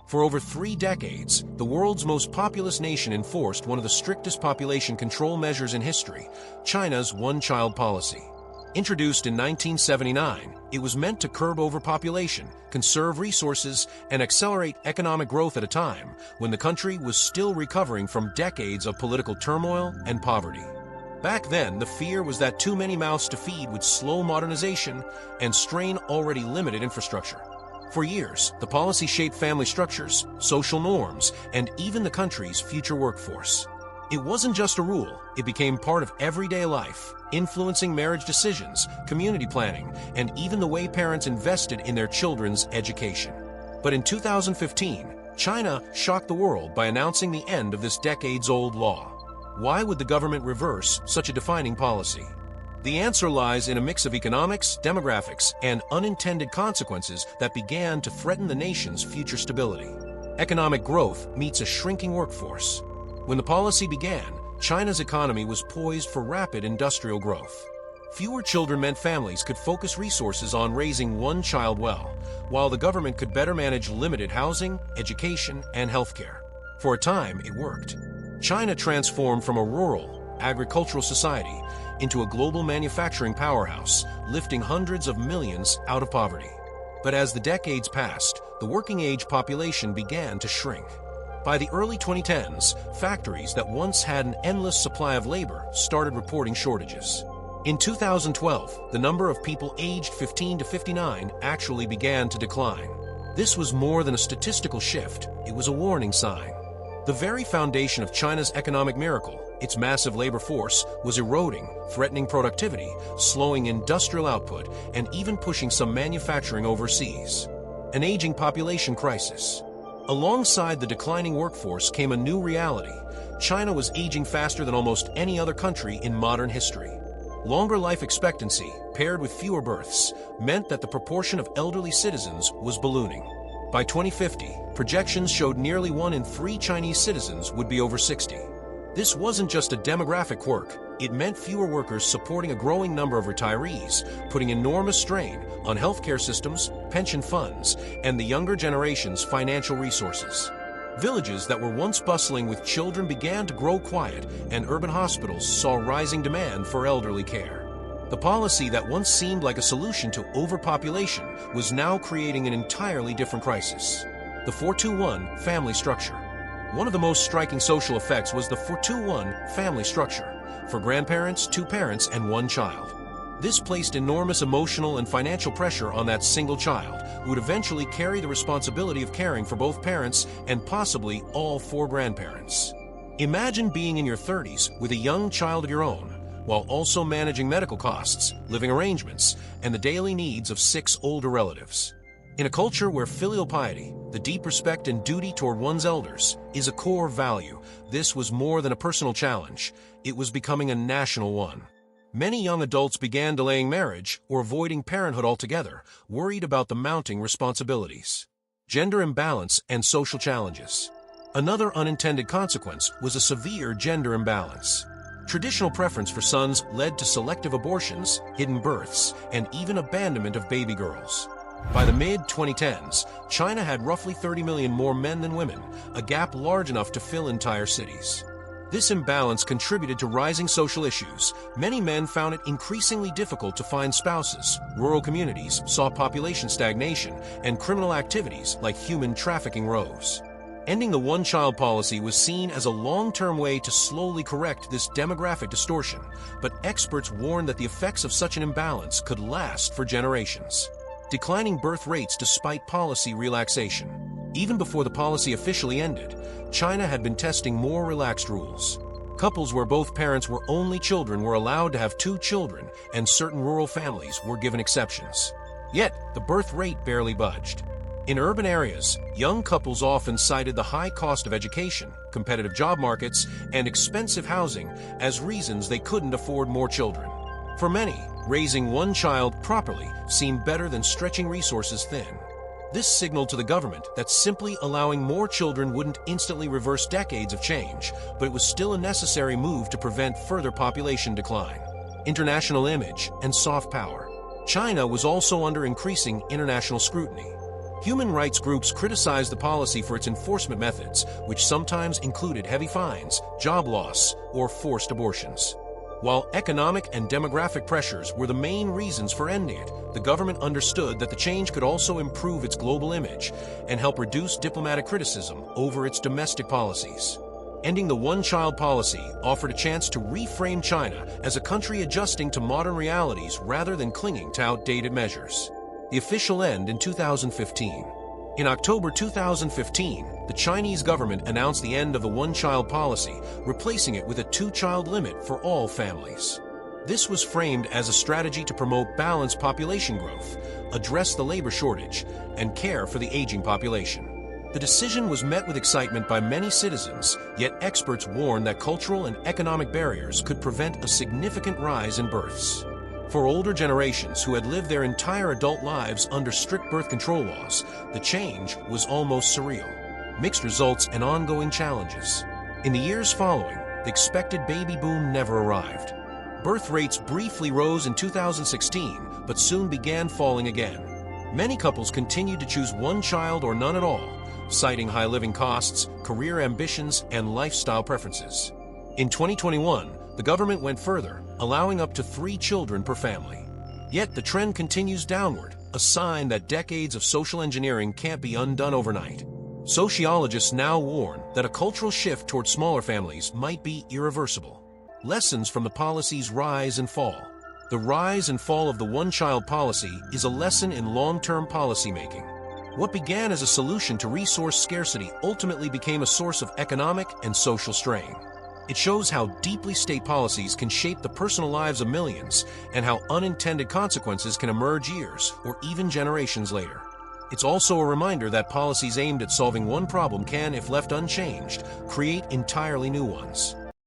For over 3 decades, the world's most populous nation enforced one of the strictest population control measures in history, China's one-child policy. Introduced in 1979, it was meant to curb overpopulation, conserve resources, and accelerate economic growth at a time when the country was still recovering from decades of political turmoil and poverty. Back then, the fear was that too many mouths to feed would slow modernization and strain already limited infrastructure. For years, the policy shaped family structures, social norms, and even the country's future workforce. It wasn't just a rule, it became part of everyday life, influencing marriage decisions, community planning, and even the way parents invested in their children's education. But in 2015, China shocked the world by announcing the end of this decades-old law. Why would the government reverse such a defining policy? The answer lies in a mix of economics, demographics, and unintended consequences that began to threaten the nation's future stability. Economic growth meets a shrinking workforce. When the policy began, China's economy was poised for rapid industrial growth. Fewer children meant families could focus resources on raising one child well, while the government could better manage limited housing, education, and healthcare. For a time, it worked. China transformed from a rural, agricultural society into a global manufacturing powerhouse, lifting hundreds of millions out of poverty. But as the decades passed, the working-age population began to shrink. By the early 2010s, factories that once had an endless supply of labor started reporting shortages. In 2012, the number of people aged 15 to 59 actually began to decline. This was more than a statistical shift, it was a warning sign. The very foundation of China's economic miracle, its massive labor force, was eroding, threatening productivity, slowing industrial output, and even pushing some manufacturing overseas. An aging population crisis. Alongside the declining workforce came a new reality. China was aging faster than almost any other country in modern history. Longer life expectancy, paired with fewer births, meant that the proportion of elderly citizens was ballooning. By 2050, projections showed nearly 1 in 3 Chinese citizens would be over 60. This wasn't just a demographic quirk, it meant fewer workers supporting a growing number of retirees, putting enormous strain on healthcare systems, pension funds, and the younger generation's financial resources. Villages that were once bustling with children began to grow quiet, and urban hospitals saw rising demand for elderly care. The policy that once seemed like a solution to overpopulation was now creating an entirely different crisis. The 4-2-1 family structure. One of the most striking social effects was the 4-2-1 family structure, for grandparents, 2 parents, and 1 child. This placed enormous emotional and financial pressure on that single child, who would eventually carry the responsibility of caring for both parents and possibly all 4 grandparents. Imagine being in your 30s with a young child of your own, while also managing medical costs, living arrangements, and the daily needs of 6 older relatives. In a culture where filial piety, the deep respect and duty toward one's elders, is a core value, this was more than a personal challenge. It was becoming a national one. Many young adults began delaying marriage or avoiding parenthood altogether, worried about the mounting responsibilities. Gender imbalance and social challenges. Another unintended consequence was a severe gender imbalance. Traditional preference for sons led to selective abortions, hidden births, and even abandonment of baby girls. By the mid-2010s, China had roughly 30 million more men than women, a gap large enough to fill entire cities. This imbalance contributed to rising social issues. Many men found it increasingly difficult to find spouses. Rural communities saw population stagnation, and criminal activities like human trafficking rose. Ending the one-child policy was seen as a long-term way to slowly correct this demographic distortion, but experts warned that the effects of such an imbalance could last for generations. Declining birth rates despite policy relaxation. Even before the policy officially ended, China had been testing more relaxed rules. Couples where both parents were only children were allowed to have 2 children, and certain rural families were given exceptions. Yet, the birth rate barely budged. In urban areas, young couples often cited the high cost of education, competitive job markets, and expensive housing as reasons they couldn't afford more children. For many, raising 1 child properly seemed better than stretching resources thin. This signaled to the government that simply allowing more children wouldn't instantly reverse decades of change, but it was still a necessary move to prevent further population decline. International image and soft power. China was also under increasing international scrutiny. Human rights groups criticized the policy for its enforcement methods, which sometimes included heavy fines, job loss, or forced abortions. While economic and demographic pressures were the main reasons for ending it, the government understood that the change could also improve its global image and help reduce diplomatic criticism over its domestic policies. Ending the one-child policy offered a chance to reframe China as a country adjusting to modern realities rather than clinging to outdated measures. The official end in 2015. In October 2015, the Chinese government announced the end of the one-child policy, replacing it with a two-child limit for all families. This was framed as a strategy to promote balanced population growth, address the labor shortage, and care for the aging population. The decision was met with excitement by many citizens, yet experts warned that cultural and economic barriers could prevent a significant rise in births. For older generations who had lived their entire adult lives under strict birth control laws, the change was almost surreal. Mixed results and ongoing challenges. In the years following, the expected baby boom never arrived. Birth rates briefly rose in 2016, but soon began falling again. Many couples continued to choose one child or none at all, citing high living costs, career ambitions, and lifestyle preferences. In 2021, the government went further, allowing up to 3 children per family. Yet the trend continues downward, a sign that decades of social engineering can't be undone overnight. Sociologists now warn that a cultural shift toward smaller families might be irreversible. Lessons from the policy's rise and fall. The rise and fall of the one-child policy is a lesson in long-term policymaking. What began as a solution to resource scarcity ultimately became a source of economic and social strain. It shows how deeply state policies can shape the personal lives of millions and how unintended consequences can emerge years or even generations later. It's also a reminder that policies aimed at solving one problem can, if left unchanged, create entirely new ones.